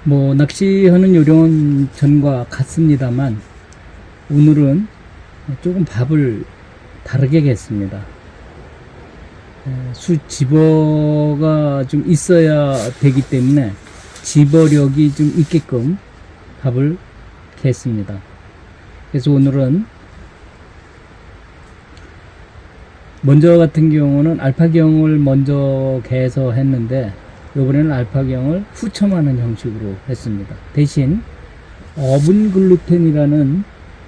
뭐 낚시하는 요령은 전과 같습니다만 오늘은 조금 밥을 다르게 겠습니다. 수 집어가 좀 있어야 되기 때문에 집어력이 좀 있게끔 밥을 겠습니다. 그래서 오늘은 먼저 같은 경우는 알파경을 먼저 개서 했는데 이번에는 알파경을 후첨하는 형식으로 했습니다. 대신 어분 글루텐이라는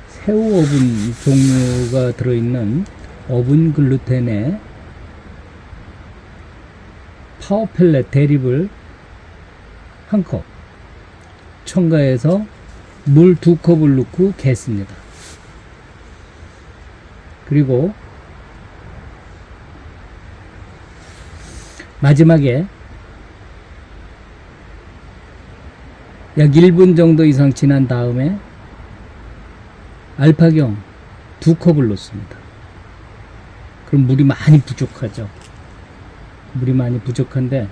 새우 어분 종류가 들어있는 어분 글루텐에 파워 펠렛 대립을 한 컵 첨가해서 물 2컵을 넣고 겠습니다. 그리고 마지막에 약 1분 정도 이상 지난 다음에 알파경 2컵을 넣습니다. 그럼 물이 많이 부족하죠. 물이 많이 부족한데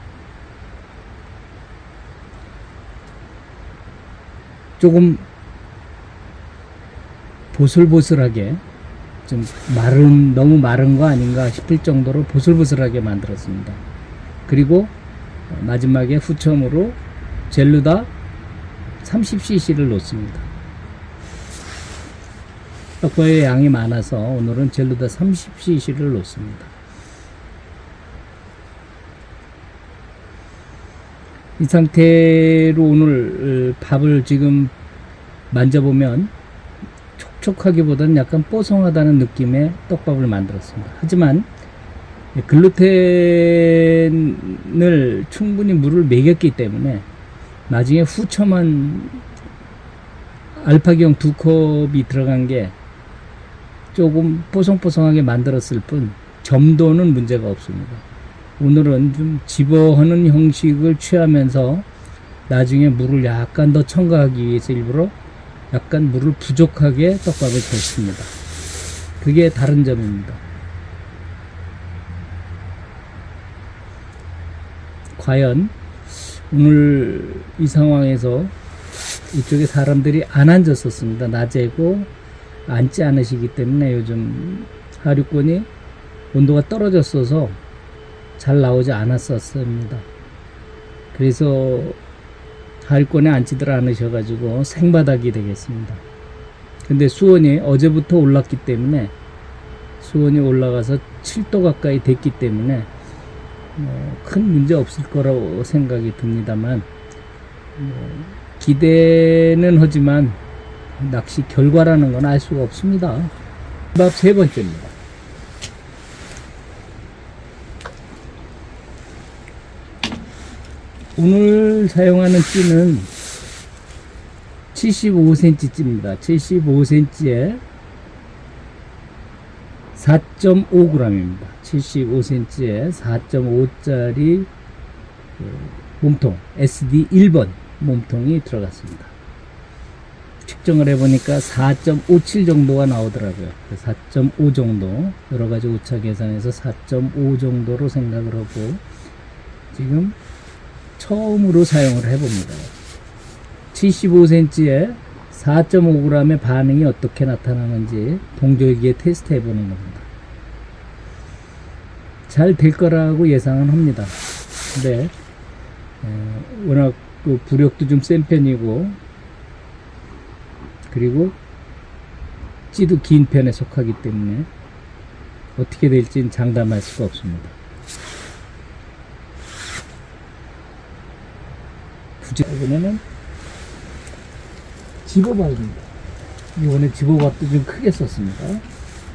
조금 보슬보슬하게 좀 너무 마른 거 아닌가 싶을 정도로 보슬보슬하게 만들었습니다. 그리고 마지막에 후첨으로 젤루다 30cc를 넣습니다. 떡밥의 양이 많아서 오늘은 젤루다 30cc를 넣습니다. 이 상태로 오늘 밥을 지금 만져보면 촉촉하기보다는 약간 뽀송하다는 느낌의 떡밥을 만들었습니다. 하지만 글루텐을 충분히 물을 먹였기 때문에 나중에 후첨한 알파경 2컵이 들어간 게 조금 뽀송뽀송하게 만들었을 뿐 점도는 문제가 없습니다. 오늘은 좀 집어하는 형식을 취하면서 나중에 물을 약간 더 첨가하기 위해서 일부러 약간 물을 부족하게 떡밥을 줬습니다. 그게 다른 점입니다. 과연 오늘 이 상황에서 이쪽에 사람들이 안 앉았었습니다. 낮에고 앉지 않으시기 때문에 요즘 하류권이 온도가 떨어졌어서 잘 나오지 않았었습니다. 그래서 하류권에 앉지들 않으셔가지고 생바닥이 되겠습니다. 근데 수온이 어제부터 올랐기 때문에 수온이 올라가서 7도 가까이 됐기 때문에 큰 문제 없을 거라고 생각이 듭니다만 기대는 하지만 낚시 결과라는 건 알 수가 없습니다. 밥 세 번째입니다. 오늘 사용하는 찌는 75cm 찌입니다. 75cm에 4.5g입니다. 75cm에 4.5짜리 몸통 SD 1번 몸통이 들어갔습니다. 측정을 해보니까 4.57 정도가 나오더라고요. 4.5 정도 여러가지 오차 계산해서 4.5 정도로 생각을 하고 지금 처음으로 사용을 해봅니다. 75cm에 4.5g의 반응이 어떻게 나타나는지 동절기에 테스트 해보는 겁니다. 잘 될 거라고 예상은 합니다. 근데 워낙 그 부력도 좀 센 편이고 그리고 찌도 긴 편에 속하기 때문에 어떻게 될지는 장담할 수가 없습니다. 이번에는 집어밥입니다. 이번에 집어밥도 좀 크게 썼습니다.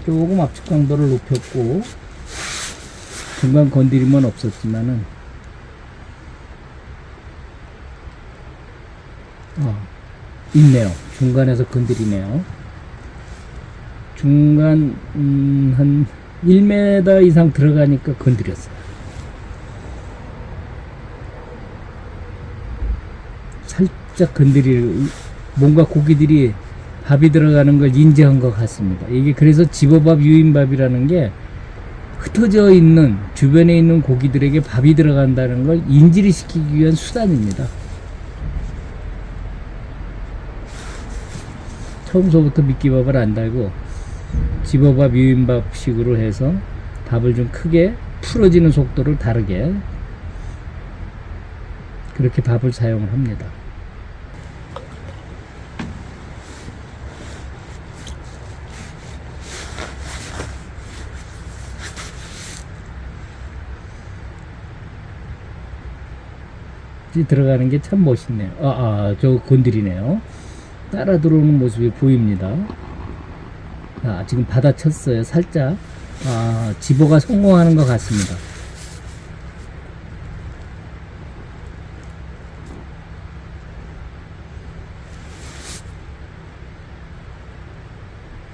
조금 압축 강도를 높였고 중간 건드림은 없었지만은 있네요. 중간에서 건드리네요. 중간 한 1m 이상 들어가니까 건드렸어요. 살짝 건드릴 뭔가 고기들이 밥이 들어가는 걸 인지한 것 같습니다. 이게 그래서 집어밥 유인밥이라는 게 흩어져 있는 주변에 있는 고기들에게 밥이 들어간다는 걸 인지를 시키기 위한 수단입니다. 처음서부터 미끼밥을 안 달고 집어밥, 유인밥식으로 해서 밥을 좀 크게 풀어지는 속도를 다르게 그렇게 밥을 사용을 합니다. 들어가는 게 참 멋있네요. 저 건드리네요. 따라 들어오는 모습이 보입니다. 지금 받아쳤어요. 살짝. 집어가 성공하는 것 같습니다.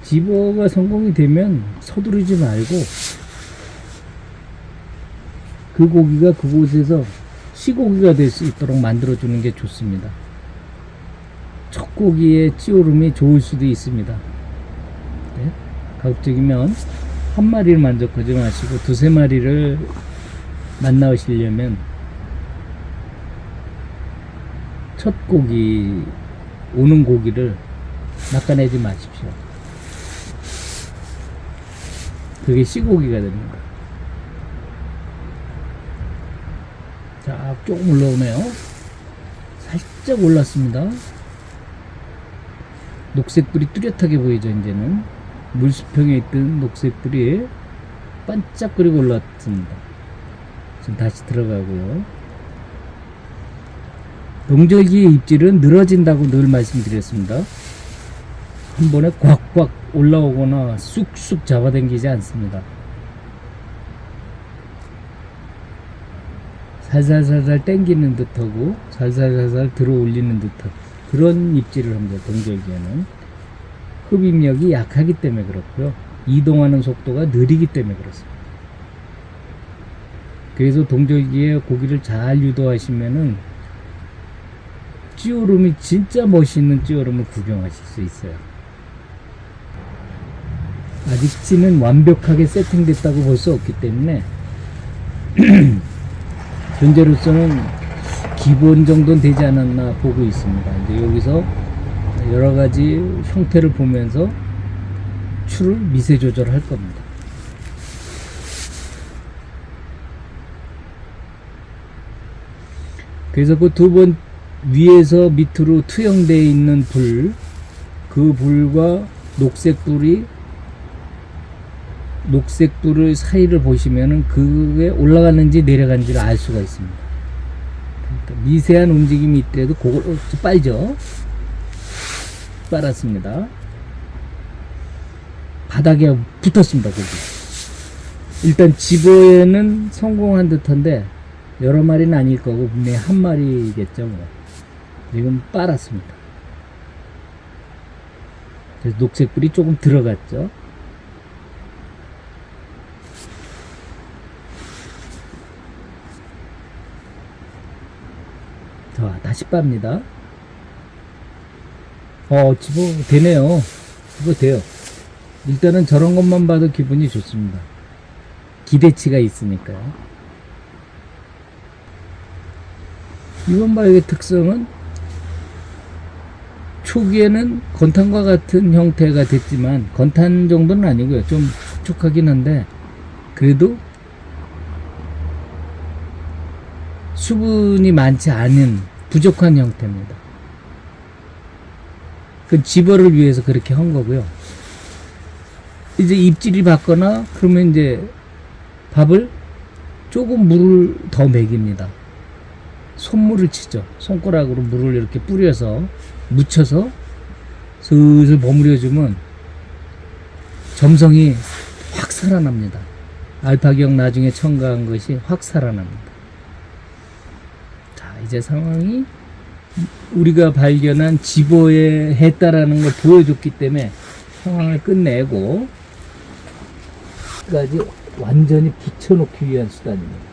집어가 성공이 되면 서두르지 말고 그 고기가 그곳에서 시고기가 될 수 있도록 만들어주는 게 좋습니다. 첫 고기의 찌오름이 좋을 수도 있습니다. 네? 가급적이면 한 마리를 만족하지 마시고 두세 마리를 만나시려면 첫 고기, 오는 고기를 낚아내지 마십시오. 그게 시고기가 됩니다. 자, 조금 올라오네요. 살짝 올랐습니다. 녹색불이 뚜렷하게 보이죠. 이제는 물수평에 있던 녹색불이 반짝거리고 올랐습니다. 지금 다시 들어가고요. 동절기의 입질은 늘어진다고 늘 말씀드렸습니다. 한 번에 꽉꽉 올라오거나 쑥쑥 잡아당기지 않습니다. 살살살살 당기는 듯하고 살살살살 들어 올리는 듯한 그런 입질을 합니다. 동절기에는 흡입력이 약하기 때문에 그렇고요. 이동하는 속도가 느리기 때문에 그렇습니다. 그래서 동절기에 고기를 잘 유도하시면은 찌오름이 진짜 멋있는 찌오름을 구경하실 수 있어요. 아직 찌는 완벽하게 세팅됐다고 볼 수 없기 때문에 현재로서는 기본 정도는 되지 않았나 보고 있습니다. 이제 여기서 여러 가지 형태를 보면서 추를 미세 조절할 겁니다. 그래서 그 두 번 위에서 밑으로 투영되어 있는 불, 그 불과 녹색불의 사이를 보시면은 그게 올라가는지 내려가는지를 알 수가 있습니다. 그러니까 미세한 움직임이 있더라도 그걸 빨죠. 빨았습니다. 바닥에 붙었습니다. 고기. 일단 집어에는 성공한 듯한데 여러 마리는 아닐 거고 분명히 한 마리겠죠. 뭐. 지금 빨았습니다. 그래서 녹색불이 조금 들어갔죠. 자, 다시 빱니다. 집어 되네요. 집어 돼요. 일단은 저런 것만 봐도 기분이 좋습니다. 기대치가 있으니까요. 이번 바위의 특성은 초기에는 건탄과 같은 형태가 됐지만 건탄 정도는 아니고요. 좀 촉촉하긴 한데 그래도 수분이 많지 않은 부족한 형태입니다. 그 집어를 위해서 그렇게 한 거고요. 이제 입질이 받거나 그러면 이제 밥을 조금 물을 더 먹입니다. 손물을 치죠. 손가락으로 물을 이렇게 뿌려서 묻혀서 슬슬 버무려주면 점성이 확 살아납니다. 알파경 나중에 첨가한 것이 확 살아납니다. 자, 이제 상황이 우리가 발견한 집어에 했다라는 걸 보여줬기 때문에 상황을 끝내고 까지 완전히 붙여놓기 위한 수단입니다.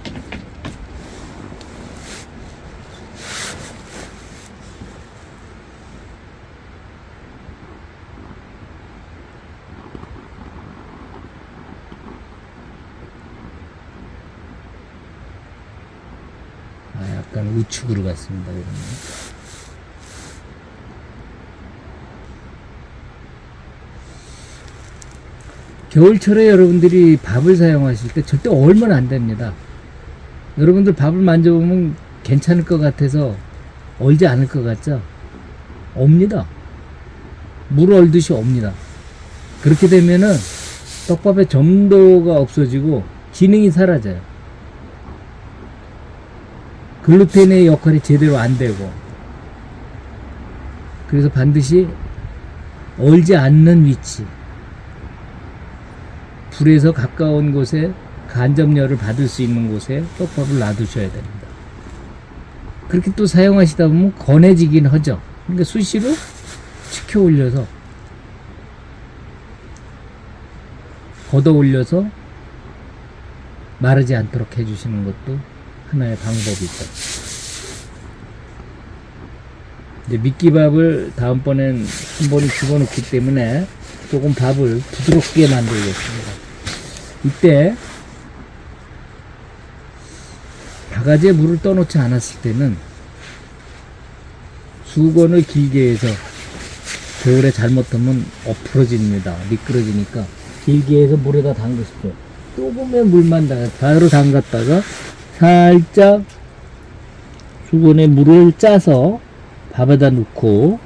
약간 우측으로 갔습니다. 겨울철에 여러분들이 밥을 사용하실 때 절대 얼면 안 됩니다. 여러분들 밥을 만져보면 괜찮을 것 같아서 얼지 않을 것 같죠? 옵니다. 물 얼듯이 옵니다. 그렇게 되면은 떡밥의 점도가 없어지고 기능이 사라져요. 글루텐의 역할이 제대로 안 되고. 그래서 반드시 얼지 않는 위치, 불에서 가까운 곳에 간접열을 받을 수 있는 곳에 떡밥을 놔두셔야 됩니다. 그렇게 또 사용하시다 보면 건해지긴 하죠. 그러니까 수시로 치켜 올려서 걷어 올려서 마르지 않도록 해주시는 것도 하나의 방법이죠. 이제 미끼밥을 다음번엔 한 번에 집어넣기 때문에 조금 밥을 부드럽게 만들겠습니다. 이때 바가지에 물을 떠놓지 않았을 때는 수건을 길게 해서 겨울에 잘못하면 엎어집니다. 미끄러지니까 길게 해서 물에다 담그십시오. 조금의 물만 바로 담갔다가 살짝 수건에 물을 짜서 밥에다 넣고,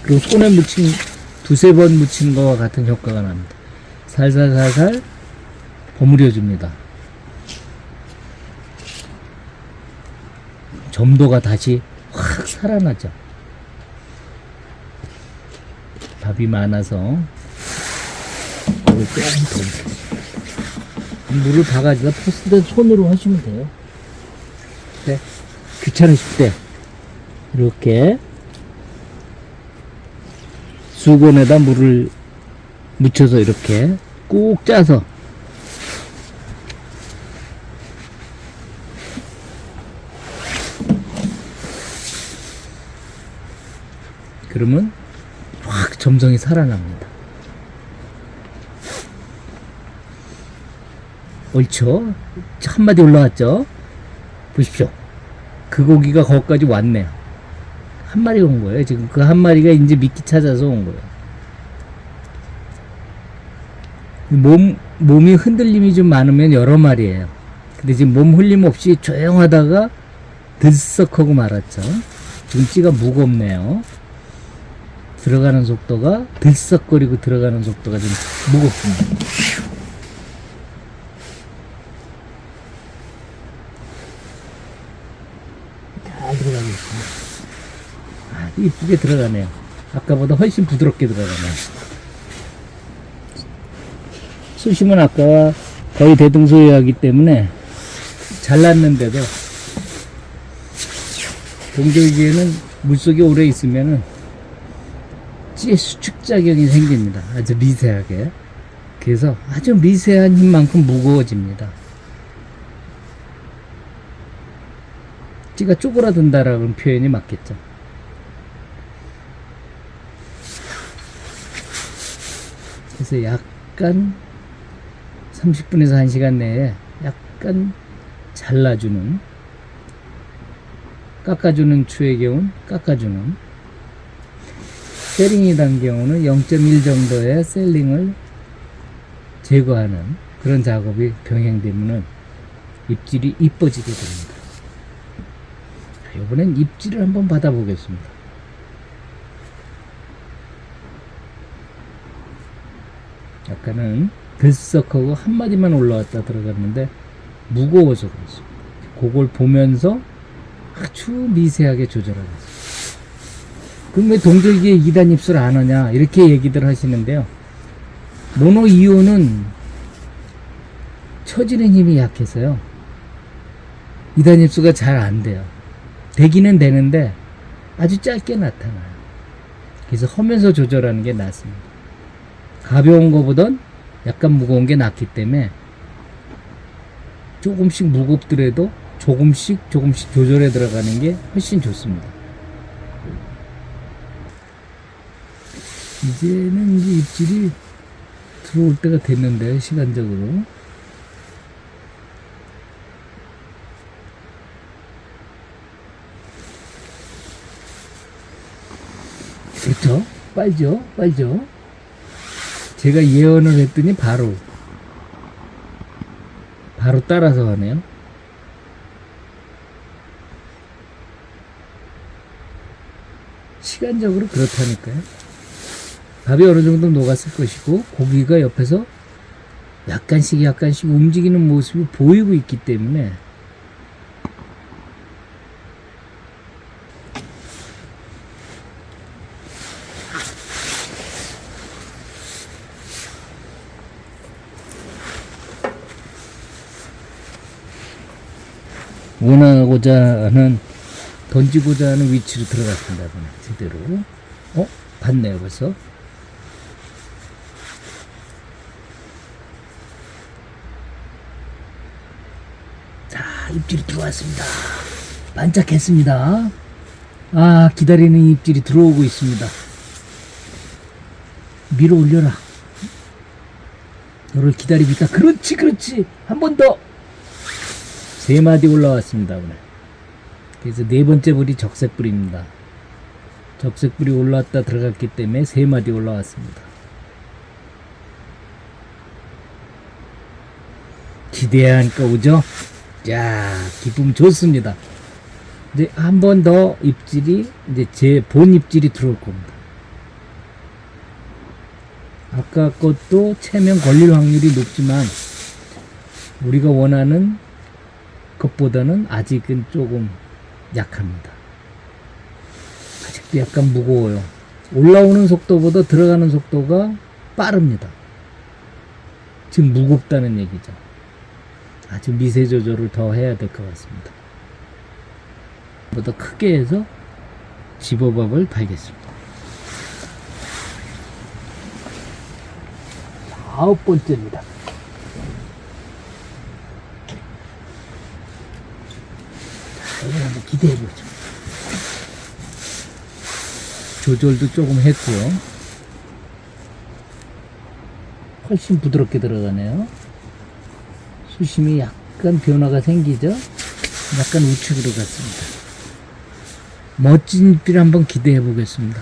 그리고 손에 묻힌 두세 번 묻힌 것과 같은 효과가 납니다. 살살살살 버무려 줍니다. 점도가 다시 확 살아나죠. 밥이 많아서 물을 조금 더 물을 바가지에다 퍼스 때 손으로 하시면 돼요. 네. 귀찮으실 때 이렇게 수건에다 물을 묻혀서 이렇게 꾹 짜서 그러면 확 점성이 살아납니다. 옳죠? 한 마디 올라왔죠? 보십시오. 그 고기가 거기까지 왔네요. 한 마리 온 거예요. 지금 그 한 마리가 이제 미끼 찾아서 온 거예요. 몸이 흔들림이 좀 많으면 여러 마리예요. 근데 지금 몸 흘림 없이 조용하다가 들썩하고 말았죠. 지금 찌가 무겁네요. 들어가는 속도가 들썩거리고 들어가는 속도가 좀 무겁습니다. 잘 들어가고 있습니다. 아주 이쁘게 들어가네요. 아까보다 훨씬 부드럽게 들어가네요. 수심은 아까와 거의 대등소이하기 때문에 잘랐는데도 동절기에는 물속에 오래 있으면은 찌의 수축작용이 생깁니다. 아주 미세하게. 그래서 아주 미세한 힘만큼 무거워집니다. 찌가 쪼그라든다라는 표현이 맞겠죠. 그래서 약간 30분에서 1시간 내에 약간 잘라주는, 깎아주는 추의 경우는 깎아주는, 셀링이 단 경우는 0.1 정도의 셀링을 제거하는 그런 작업이 병행되면 입질이 이뻐지게 됩니다. 이번엔 입질을 한번 받아보겠습니다. 아까는 들썩하고 한 마디만 올라왔다 들어갔는데 무거워서 그렇습니다. 그걸 보면서 아주 미세하게 조절하겠습니다. 그럼 왜 동절기에 2단 입술 안 하냐 이렇게 얘기들 하시는데요. 모노2호는 처지는 힘이 약해서요 2단 입수가 잘 안 돼요. 되기는 되는데 아주 짧게 나타나요. 그래서 하면서 조절하는 게 낫습니다. 가벼운 거보단 약간 무거운 게 낫기 때문에 조금씩 무겁더라도 조금씩 조절해 들어가는 게 훨씬 좋습니다. 이제는 이제 입질이 들어올 때가 됐는데 시간적으로 그렇죠? 빨죠? 제가 예언을 했더니 바로 따라서 하네요. 시간적으로 그렇다니까요. 밥이 어느 정도 녹았을 것이고 고기가 옆에서 약간씩 움직이는 모습이 보이고 있기 때문에 원하고자 하는 던지고자 하는 위치로 들어갔습니다. 제대로. 봤네요 벌써. 자, 입질이 들어왔습니다. 반짝했습니다. 아, 기다리는 입질이 들어오고 있습니다. 밀어 올려라. 너를 기다리고 있다. 그렇지. 한 번 더. 3마디 올라왔습니다. 오늘. 그래서 4번째 불이 적색불입니다. 적색불이 올라왔다 들어갔기 때문에 3마디 올라왔습니다. 기대하니까 오죠? 자, 기쁨 좋습니다. 이제 한 번 더 입질이, 이제 제 본 입질이 들어올 겁니다. 아까 것도 체면 걸릴 확률이 높지만, 우리가 원하는 것보다는 아직은 조금 약합니다. 아직도 약간 무거워요. 올라오는 속도보다 들어가는 속도가 빠릅니다. 지금 무겁다는 얘기죠. 아주 미세 조절을 더 해야 될 것 같습니다. 보다 크게 해서 집어밥을 달겠습니다. 9번째입니다. 이걸 한번 기대해보죠. 조절도 조금 했고요. 훨씬 부드럽게 들어가네요. 수심이 약간 변화가 생기죠. 약간 우측으로 갔습니다. 멋진 입질 한번 기대해 보겠습니다.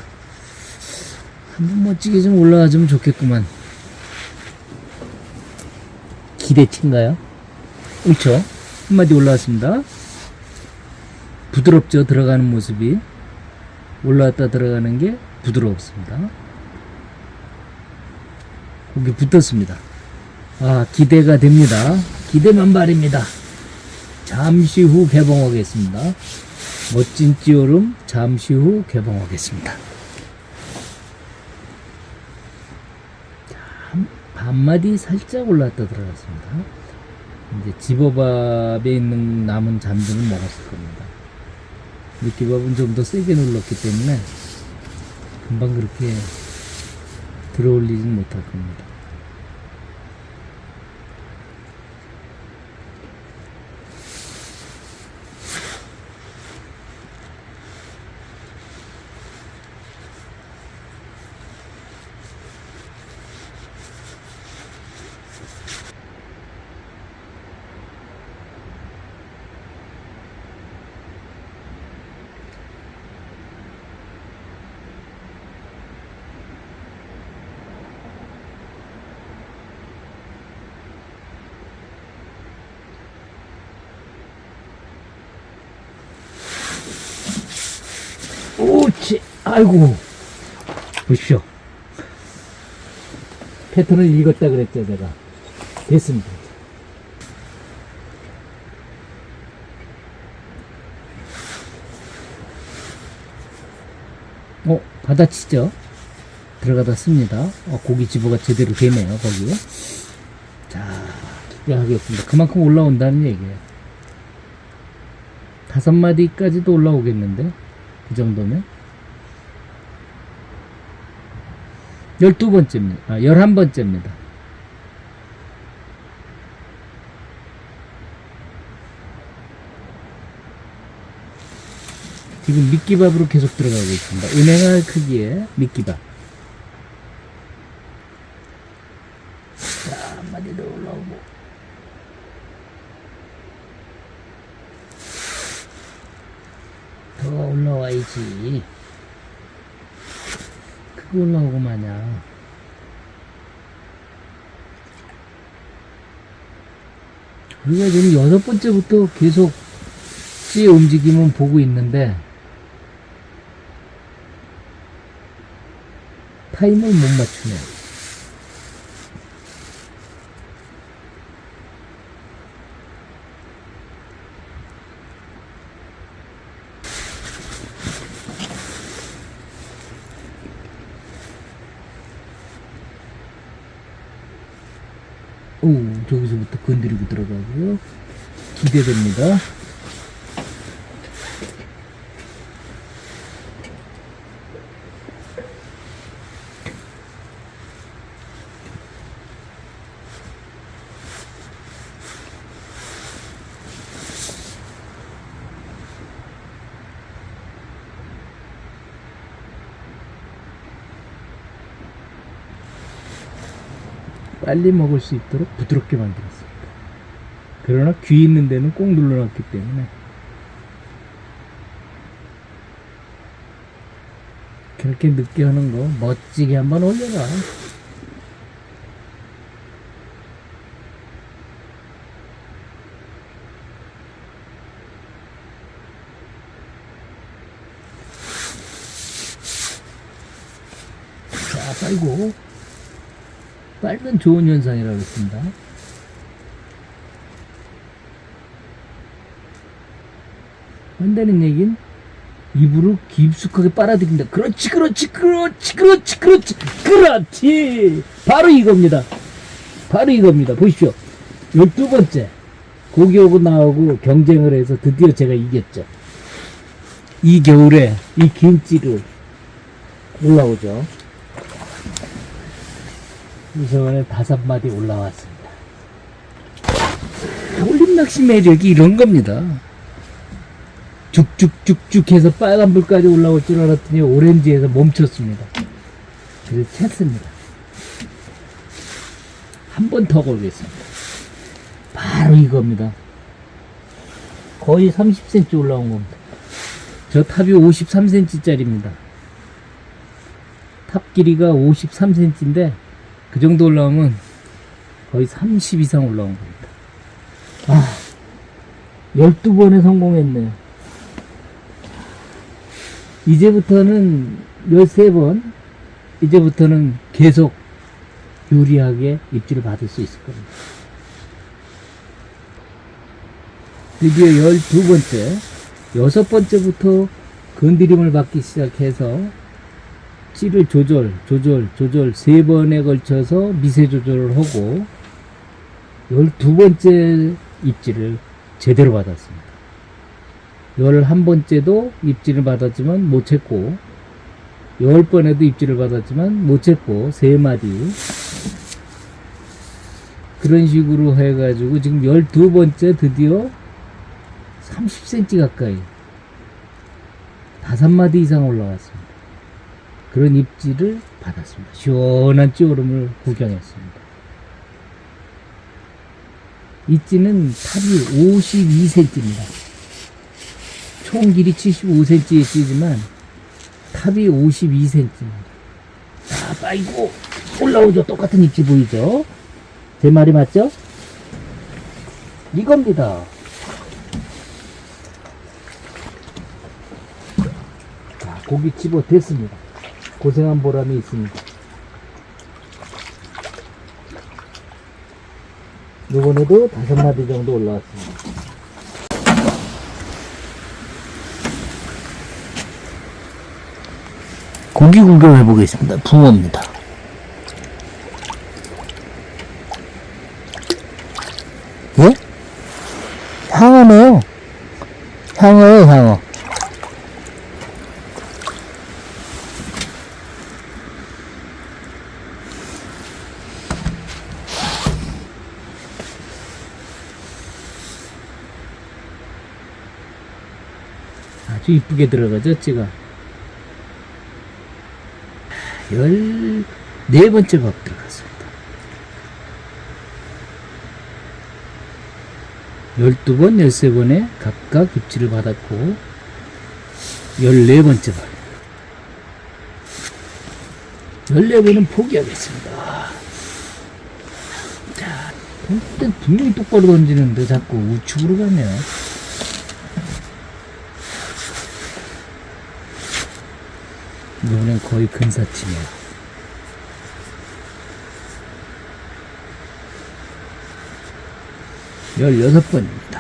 한번 멋지게 좀 올라가주면 좋겠구만. 기대치인가요? 그렇죠. 한마디 올라왔습니다. 부드럽죠. 들어가는 모습이. 올라왔다 들어가는 게 부드럽습니다. 고기 붙었습니다. 아, 기대가 됩니다. 기대 만발입니다. 잠시 후 개봉하겠습니다. 멋진 찌오름 잠시 후 개봉하겠습니다. 반마디 살짝 올라왔다 들어갔습니다. 이제 집어밥에 있는 남은 잠들은 먹었을 겁니다. 미끼밥은 좀 더 세게 눌렀기 때문에 금방 그렇게 들어올리진 못할 겁니다. 오치, 아이고, 보십시오. 패턴을 읽었다 그랬죠, 제가. 됐습니다. 받아치죠? 들어가다 씁니다. 고기 집어가 제대로 되네요, 거기. 자, 기대하겠습니다. 그만큼 올라온다는 얘기예요. 5마디까지도 올라오겠는데? 그 정도면 12번째입니다. 11번째입니다. 지금 미끼밥으로 계속 들어가고 있습니다. 은행알 크기의 미끼밥. 자, 한 마디 더 올라오고. 더 올라와야지. 크게 올라오고 마냐. 우리가 지금 6번째부터 계속 찌의 움직임은 보고 있는데 타임을 못 맞추네. 오, 저기서부터 건드리고 들어가고요. 기대됩니다. 빨리 먹을 수 있도록 부드럽게 만들었습니다. 그러나 귀 있는 데는 꼭 눌러놨기 때문에 그렇게 늦게 하는 거 멋지게 한번 올려라. 자, 빨고 빨면 좋은 현상이라고 했습니다. 한다는 얘긴 입으로 깊숙하게 빨아들인다. 그렇지, 그렇지, 그렇지, 그렇지, 그렇지, 그렇지. 바로 이겁니다. 바로 이겁니다. 보십시오. 12번째. 고기하고 나하고 경쟁을 해서 드디어 제가 이겼죠. 이 겨울에 이 김치를 올라오죠. 우선에 5마디 올라왔습니다. 올림낚시 매력이 이런 겁니다. 쭉쭉쭉쭉 해서 빨간불까지 올라올 줄 알았더니 오렌지에서 멈췄습니다. 그래서 챘습니다. 한 번 더 걸겠습니다. 바로 이겁니다. 거의 30cm 올라온 겁니다. 저 탑이 53cm 짜리입니다. 탑 길이가 53cm인데 그 정도 올라오면 거의 30 이상 올라온 겁니다. 아, 12번에 성공했네요. 이제부터는 13번, 이제부터는 계속 유리하게 입질을 받을 수 있을 겁니다. 드디어 12번째, 6번째부터 건드림을 받기 시작해서 찌를 조절 3번에 걸쳐서 미세 조절을 하고 12번째 입질을 제대로 받았습니다. 11번째도 입질을 받았지만 못 챘고 10번에도 입질을 받았지만 못 챘고 3마디 그런 식으로 해가지고 지금 12번째 드디어 30cm 가까이 5마디 이상 올라왔습니다. 그런 입질을 받았습니다. 시원한 찌오름을 구경했습니다. 이 찌는 탑이 52cm입니다. 총 길이 75cm의 찌지만 탑이 52cm입니다. 자, 빠이고 올라오죠. 똑같은 입질 보이죠? 제 말이 맞죠? 이겁니다. 자, 고기 집어 됐습니다. 고생한 보람이 있습니다. 이번에도 5마디 정도 올라왔습니다. 고기 구경해 보겠습니다. 붕어입니다. 예? 향어네요. 향어예요, 향어. 아주 이쁘게 들어가죠, 찌가. 14번째 밥 들어갔습니다. 12번, 13번에 각각 입질을 받았고 14번째 밥. 14번은 포기하겠습니다. 자, 던질 땐 분명히 똑바로 던지는데 자꾸 우측으로 가네요. 이번엔 거의 근사치네요. 16번입니다.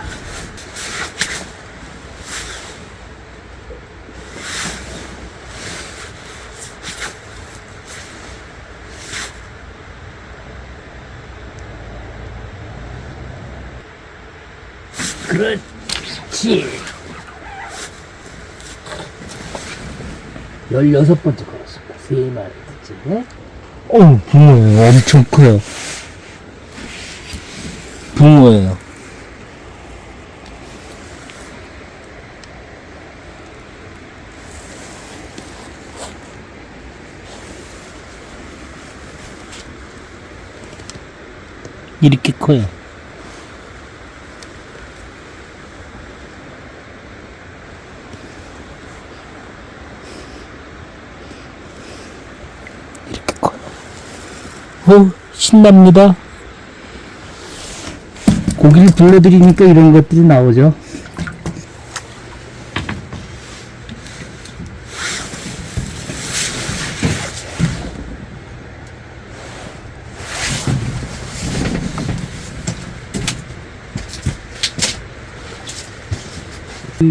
그렇지. 16번째 걸었습니다. 3마리째. 붕어예요. 엄청 커요. 붕어예요. 이렇게 커요. 이렇게 커요. 신납니다. 고기를 불러들이니까 이런 것들이 나오죠.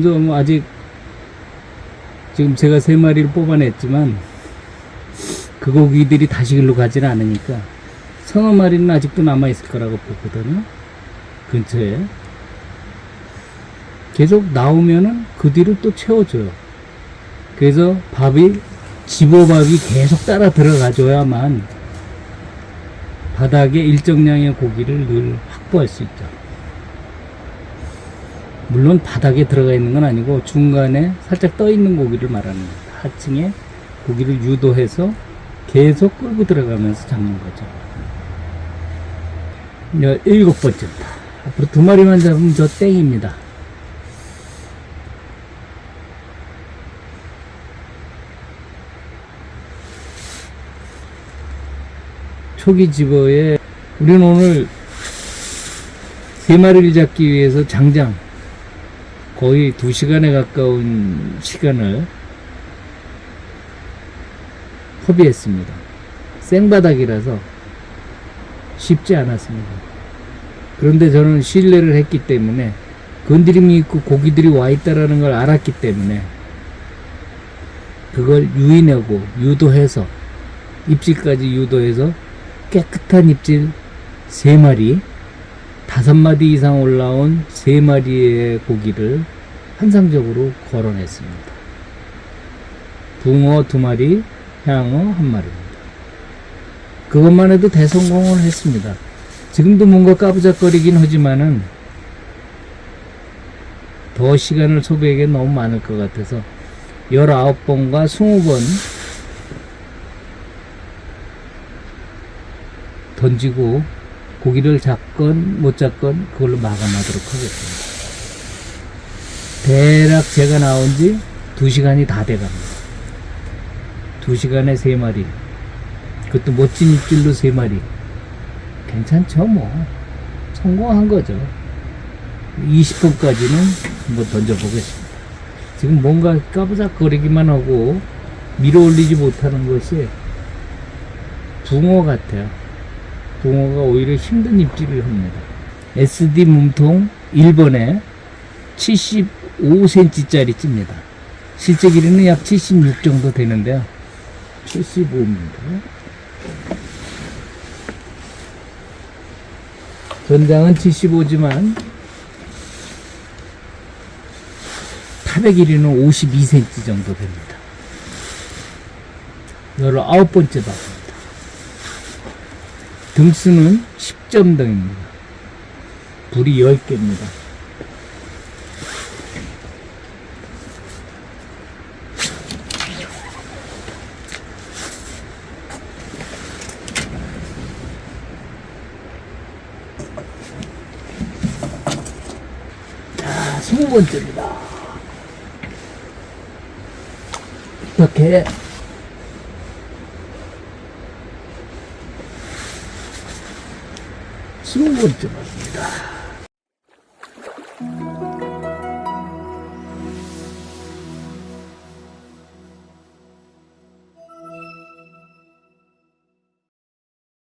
좀 아직 지금 제가 3마리를 뽑아냈지만 그 고기들이 다시 길로 가지는 않으니까 서너 마리는 아직도 남아있을 거라고 보거든요. 근처에 계속 나오면은 그 뒤를 또 채워줘요. 그래서 집어밥이 계속 따라 들어가줘야만 바닥에 일정량의 고기를 늘 확보할 수 있죠. 물론 바닥에 들어가 있는 건 아니고 중간에 살짝 떠 있는 고기를 말하는 겁니다. 하층에 고기를 유도해서 계속 끌고 들어가면서 잡는 거죠. 17번째입니다. 앞으로 2마리만 잡으면 저 땡입니다. 초기 집어에 우리는 오늘 3마리를 잡기 위해서 장장 거의 2시간에 가까운 시간을 허비했습니다. 생바닥이라서 쉽지 않았습니다. 그런데 저는 신뢰를 했기 때문에 건드림이 있고 고기들이 와 있다라는 걸 알았기 때문에 그걸 유인하고 유도해서 입질까지 유도해서 깨끗한 입질 3마리 5마디 이상 올라온 3마리의 고기를 환상적으로 걸어냈습니다. 붕어 2마리, 향어 1마리입니다. 그것만 해도 대성공을 했습니다. 지금도 뭔가 까부작거리긴 하지만은 더 시간을 소비하기엔 너무 많을 것 같아서 19번과 20번 던지고 고기를 잡건 못 잡건 그걸로 마감하도록 하겠습니다. 대략 제가 나온 지 2시간이 다 돼갑니다. 2시간에 3마리. 그것도 멋진 입질로 3마리. 괜찮죠, 뭐. 성공한 거죠. 20번까지는 한번 던져보겠습니다. 지금 뭔가 까부작거리기만 하고 밀어 올리지 못하는 것이 붕어 같아요. 붕어가 오히려 힘든 입질을 합니다. SD 몸통 1번에 75cm 짜리 찝니다. 실제 길이는 약 76 정도 되는데요. 75입니다. 전장은 75지만 탑의 길이는 52cm 정도 됩니다. 19번째 박입니다. 등수는 10점 등입니다. 불이 10개입니다. 자, 20번째입니다. 이렇게 15번째 밥입니다.